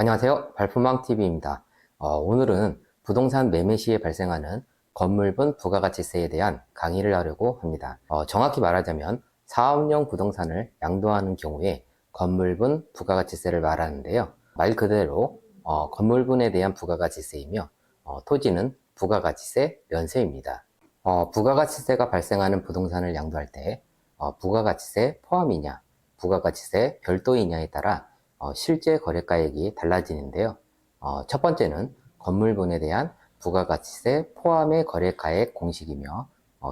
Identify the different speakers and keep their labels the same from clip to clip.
Speaker 1: 안녕하세요. 발품왕TV입니다. 오늘은 부동산 매매 시에 발생하는 건물분 부가가치세에 대한 강의를 하려고 합니다. 정확히 말하자면 사업용 부동산을 양도하는 경우에 건물분 부가가치세를 말하는데요. 말 그대로 건물분에 대한 부가가치세이며 토지는 부가가치세 면세입니다. 부가가치세가 발생하는 부동산을 양도할 때 부가가치세 포함이냐, 부가가치세 별도이냐에 따라 실제 거래가액이 달라지는데요. 첫 번째는 건물분에 대한 부가가치세 포함의 거래가액 공식이며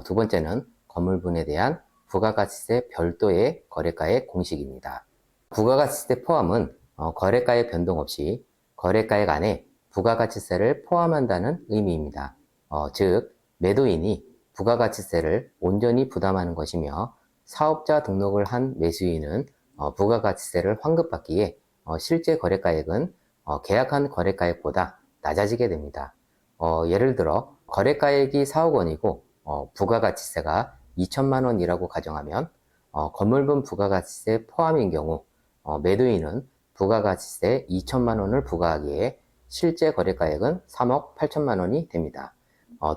Speaker 1: 두 번째는 건물분에 대한 부가가치세 별도의 거래가액 공식입니다. 부가가치세 포함은 거래가액 변동 없이 거래가액 안에 부가가치세를 포함한다는 의미입니다. 즉 매도인이 부가가치세를 온전히 부담하는 것이며 사업자 등록을 한 매수인은 부가가치세를 환급받기에 실제 거래가액은 계약한 거래가액보다 낮아지게 됩니다. 예를 들어 거래가액이 4억 원이고 부가가치세가 2천만 원이라고 가정하면 건물분 부가가치세 포함인 경우 매도인은 부가가치세 2천만 원을 부과하기에 실제 거래가액은 3억 8천만 원이 됩니다.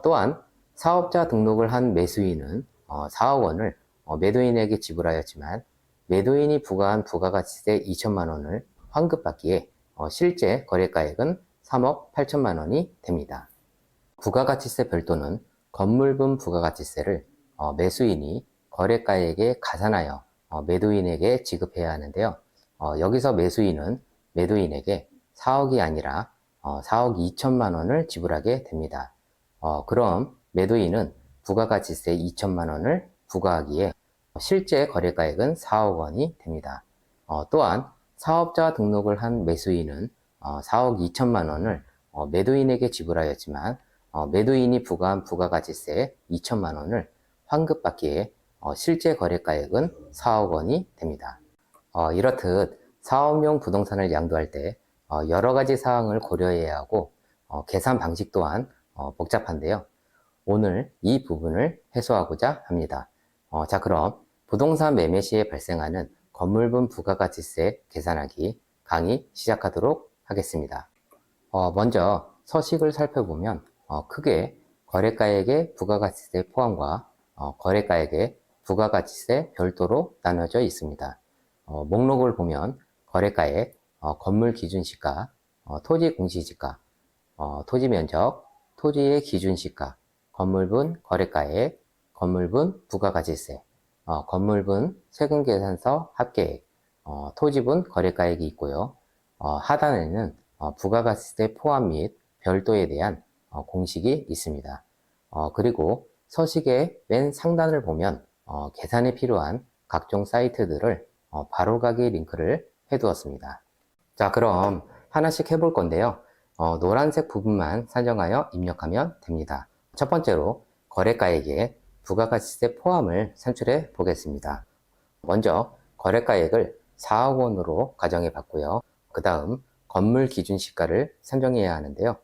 Speaker 1: 또한 사업자 등록을 한 매수인은 4억 원을 매도인에게 지불하였지만 매도인이 부과한 부가가치세 2천만 원을 환급받기에 실제 거래가액은 3억 8천만 원이 됩니다. 부가가치세 별도는 건물분 부가가치세를 매수인이 거래가액에 가산하여 매도인에게 지급해야 하는데요. 여기서 매수인은 매도인에게 4억이 아니라 4억 2천만 원을 지불하게 됩니다. 그럼 매도인은 부가가치세 2천만 원을 부과하기에 실제 거래가액은 4억 원이 됩니다. 또한 사업자 등록을 한 매수인은 4억 2천만 원을 매도인에게 지불하였지만 매도인이 부과한 부가가치세 2천만 원을 환급받기에 실제 거래가액은 4억 원이 됩니다. 이렇듯 사업용 부동산을 양도할 때 여러 가지 사항을 고려해야 하고 계산 방식 또한 복잡한데요. 오늘 이 부분을 해소하고자 합니다. 자, 그럼 부동산 매매 시에 발생하는 건물분 부가가치세 계산하기 강의 시작하도록 하겠습니다. 먼저 서식을 살펴보면 크게 거래가액의 부가가치세 포함과 거래가액의 부가가치세 별도로 나눠져 있습니다. 목록을 보면 거래가액, 건물 기준시가, 토지 공시지가, 토지 면적, 토지의 기준시가, 건물분 거래가액, 건물분 부가가치세, 건물분 세금계산서 합계액, 토지분 거래가액이 있고요. 하단에는 부가가치세 포함 및 별도에 대한 공식이 있습니다. 그리고 서식의 맨 상단을 보면 계산에 필요한 각종 사이트들을 바로가기 링크를 해두었습니다. 자, 그럼 하나씩 해볼 건데요. 노란색 부분만 산정하여 입력하면 됩니다. 첫 번째로 거래가액에 부가가치세 포함을 산출해 보겠습니다. 먼저 거래가액을 4억 원으로 가정해 봤고요. 그 다음 건물 기준시가를 산정해야 하는데요.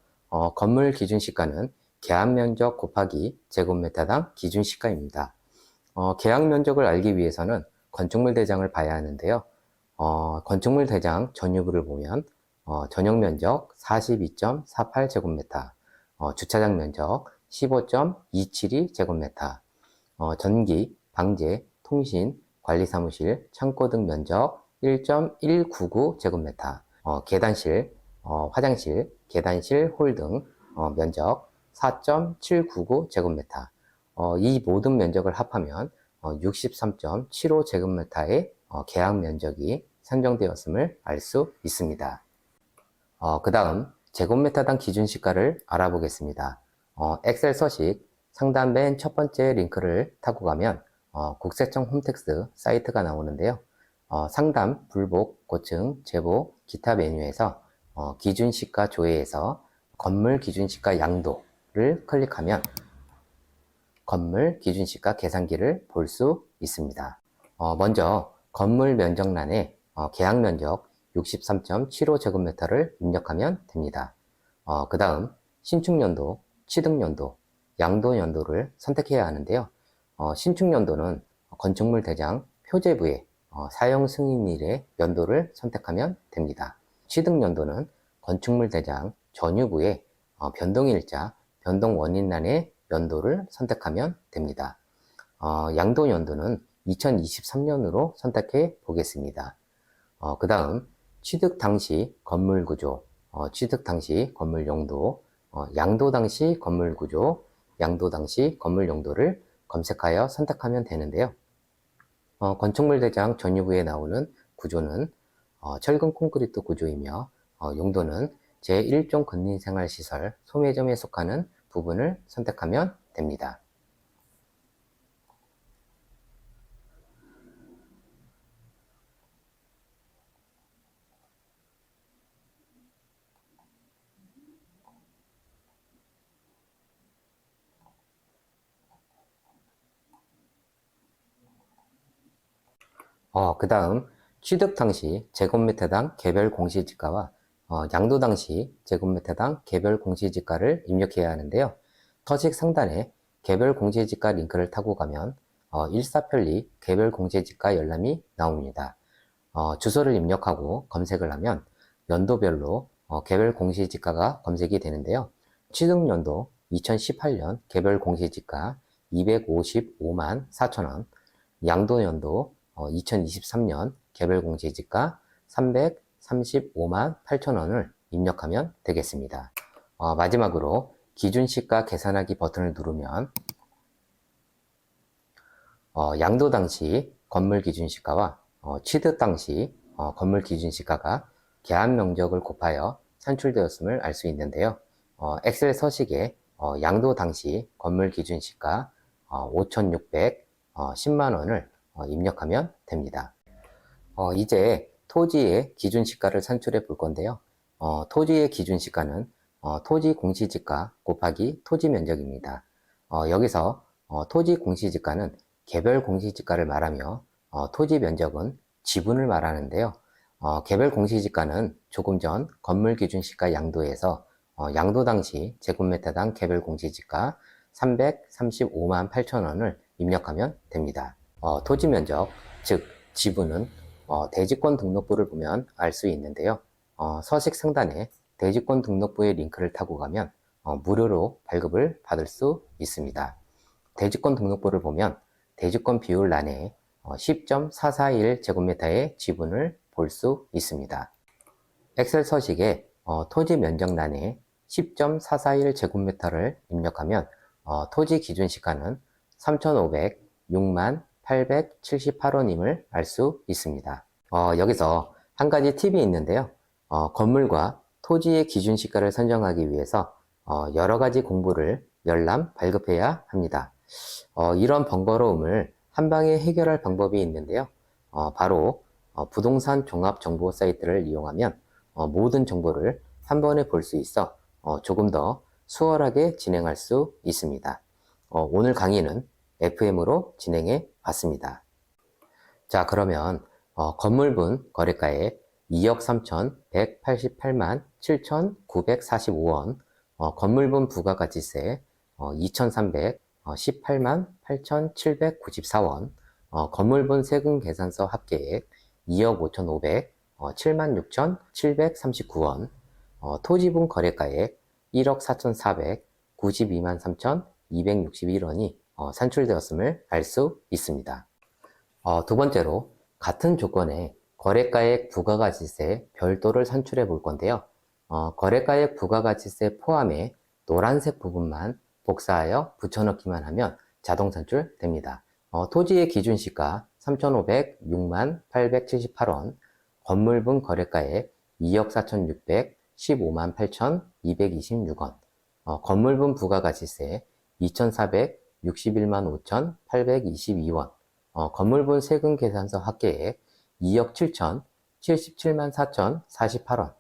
Speaker 1: 건물 기준시가는 계약면적 곱하기 제곱미터당 기준시가입니다. 계약면적을 알기 위해서는 건축물 대장을 봐야 하는데요. 건축물 대장 전유부를 보면 전용면적 42.48제곱미터, 주차장 면적 15.272제곱미터, 전기, 방제, 통신, 관리사무실, 창고 등 면적 1.199제곱미터, 계단실, 화장실, 계단실 홀 등 면적 4.799제곱미터, 이 모든 면적을 합하면 63.75제곱미터의 계약 면적이 산정되었음을 알 수 있습니다. 그 다음 제곱미터당 기준시가를 알아보겠습니다. 엑셀 서식 상단 맨 첫 번째 링크를 타고 가면 국세청 홈택스 사이트가 나오는데요. 상단 불복, 고층, 제보, 기타 메뉴에서 기준시가 조회에서 건물 기준시가 양도를 클릭하면 건물 기준시가 계산기를 볼 수 있습니다. 먼저 건물 면적란에 계약 면적 63.75제곱미터를 입력하면 됩니다. 그 다음 신축연도, 취득연도, 양도연도를 선택해야 하는데요. 신축연도는 건축물 대장 표제부에 사용 승인일의 연도를 선택하면 됩니다. 취득연도는 건축물 대장 전유부의 변동일자, 변동원인란의 연도를 선택하면 됩니다. 양도연도는 2023년으로 선택해 보겠습니다. 그 다음 취득 당시 건물 구조, 취득 당시 건물 용도, 양도 당시 건물 구조, 양도 당시 건물 용도를 검색하여 선택하면 되는데요. 건축물 대장 전유부에 나오는 구조는 철근 콘크리트 구조이며 용도는 제1종 근린생활시설 소매점에 속하는 부분을 선택하면 됩니다. 그 다음 취득 당시 제곱미터당 개별 공시지가와 양도 당시 제곱미터당 개별 공시지가를 입력해야 하는데요. 서식 상단에 개별 공시지가 링크를 타고 가면 일사편리 개별 공시지가 열람이 나옵니다. 주소를 입력하고 검색을 하면 연도별로 개별 공시지가가 검색이 되는데요. 취득연도 2018년 개별 공시지가 255만 4천원, 양도연도 2023년 개별 공시지가 335만 8천원을 입력하면 되겠습니다. 마지막으로 기준시가 계산하기 버튼을 누르면 양도 당시 건물 기준시가와 취득 당시 건물 기준시가가 계약 면적을 곱하여 산출되었음을 알 수 있는데요. 엑셀 서식에 양도 당시 건물 기준시가 5,610만원을 입력하면 됩니다. 이제 토지의 기준시가를 산출해 볼 건데요. 토지의 기준시가는 토지 공시지가 곱하기 토지 면적입니다. 여기서 토지 공시지가는 개별 공시지가를 말하며 토지 면적은 지분을 말하는데요. 개별 공시지가는 조금 전 건물 기준시가 양도에서 양도 당시 제곱미터당 개별 공시지가 335만 8천원을 입력하면 됩니다. 토지 면적, 즉 지분은 대지권 등록부를 보면 알 수 있는데요. 서식 상단에 대지권 등록부의 링크를 타고 가면 무료로 발급을 받을 수 있습니다. 대지권 등록부를 보면 대지권 비율欄에 10.441제곱미터의 지분을 볼 수 있습니다. 엑셀 서식에 토지 면적란에 10.441제곱미터를 입력하면 토지 기준시가는 3,506만 878원임을 알 수 있습니다. 여기서 한 가지 팁이 있는데요. 건물과 토지의 기준시가를 선정하기 위해서 여러 가지 공부를 열람 발급해야 합니다. 이런 번거로움을 한 방에 해결할 방법이 있는데요. 바로 부동산 종합 정보 사이트를 이용하면 모든 정보를 한 번에 볼 수 있어 조금 더 수월하게 진행할 수 있습니다. 오늘 강의는 FM으로 진행해 봤습니다. 자, 그러면 건물분 거래가액 2억 3,188만 7,945원, 건물분 부가가치세 2,318만 8,794원, 건물분 세금 계산서 합계액 2억 5,500, 76,739원, 토지분 거래가액 1억 4,400, 92만 3,261원이 산출되었음을 알 수 있습니다. 두 번째로 같은 조건의 거래가액 부가가치세 별도를 산출해 볼 건데요. 거래가액 부가가치세 포함의 노란색 부분만 복사하여 붙여넣기만 하면 자동 산출됩니다. 토지의 기준시가 3,506만 878원, 건물분 거래가액 2억 4,600, 15만 8,226원, 건물분 부가가치세 2,461만 5,822원, 건물분 세금 계산서 합계액 2억 7천, 77만 4,048원,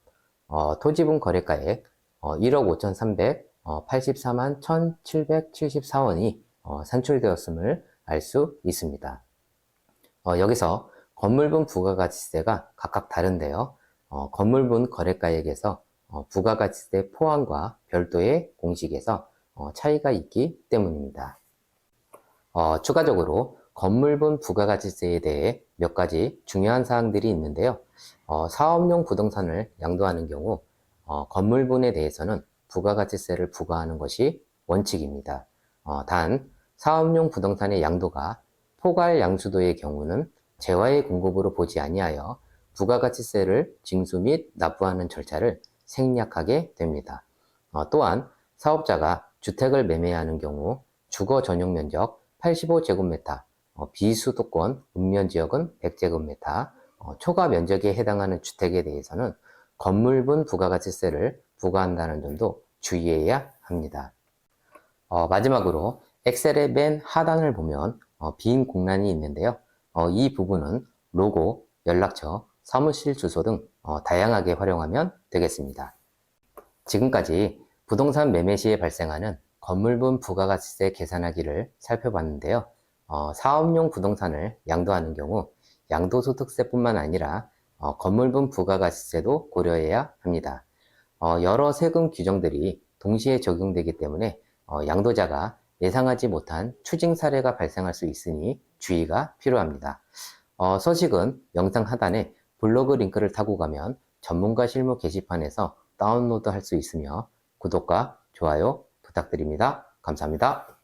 Speaker 1: 토지분 거래가액 1억 5,300, 84만 1,774원이 산출되었음을 알 수 있습니다. 여기서 건물분 부가가치세가 각각 다른데요. 건물분 거래가액에서 부가가치세 포함과 별도의 공식에서 차이가 있기 때문입니다. 추가적으로 건물분 부가가치세에 대해 몇 가지 중요한 사항들이 있는데요. 사업용 부동산을 양도하는 경우 건물분에 대해서는 부가가치세를 부과하는 것이 원칙입니다. 단 사업용 부동산의 양도가 포괄 양수도의 경우는 재화의 공급으로 보지 아니하여 부가가치세를 징수 및 납부하는 절차를 생략하게 됩니다. 또한 사업자가 주택을 매매하는 경우 주거 전용 면적 85제곱미터, 비수도권 읍면지역은 100제곱미터, 초과 면적에 해당하는 주택에 대해서는 건물분 부가가치세를 부과한다는 점도 주의해야 합니다. 마지막으로 엑셀의 맨 하단을 보면 빈 공란이 있는데요. 이 부분은 로고, 연락처, 사무실 주소 등 다양하게 활용하면 되겠습니다. 지금까지 부동산 매매 시에 발생하는 건물분 부가가치세 계산하기를 살펴봤는데요. 사업용 부동산을 양도하는 경우 양도소득세뿐만 아니라 건물분 부가가치세도 고려해야 합니다. 여러 세금 규정들이 동시에 적용되기 때문에 양도자가 예상하지 못한 추징 사례가 발생할 수 있으니 주의가 필요합니다. 서식은 영상 하단에 블로그 링크를 타고 가면 전문가 실무 게시판에서 다운로드 할 수 있으며 구독과 좋아요 부탁드립니다. 감사합니다.